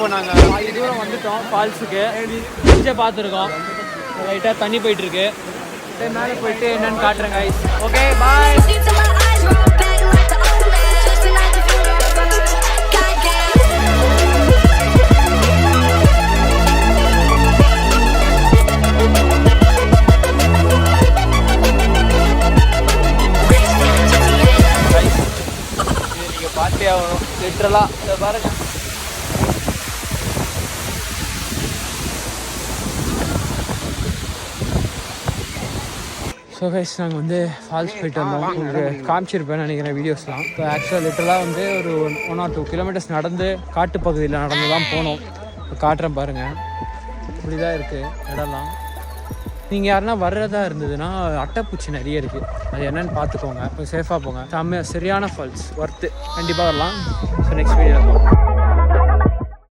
இப்போ நாங்கள் பாதி தூரம் வந்துட்டோம் ஃபால்ஸுக்கு. பீச்சை பார்த்துருக்கோம். லைட்டாக தண்ணி போயிட்டுருக்கு. மேலே போயிட்டு என்னென்னு காட்டுறேன் கைஸ். Okay bye. நீங்கள் பார்த்தே ஆகணும் லிட்டரலாக. இதை பாருங்க. ஸோ கைஸ் நாங்கள் வந்து ஃபால்ஸ் போயிட்டு வந்தோம். உங்களுக்கு காமிச்சிருப்பேன்னு நினைக்கிறேன் வீடியோஸ்லாம். இப்போ ஆக்சுவலாக லிட்டரலாக வந்து ஒரு 1 or 2 kilometers நடந்து காட்டுப்பகுதியில் நடந்து தான் போனோம். இப்போ காட்டுறேன் பாருங்கள். இப்படி தான் இருக்குது இடம்லாம். நீங்கள் யாருன்னா வர்றதா இருந்ததுன்னா அட்டைப்பூச்சி நிறைய இருக்குது. அது என்னென்னு பார்த்துக்கோங்க. இப்போ சேஃபாக போங்க. சரியான ஃபால்ஸ் ஒர்த்து. கண்டிப்பாக வரலாம். ஸோ நெக்ஸ்ட் வீடியோ இருக்கும்.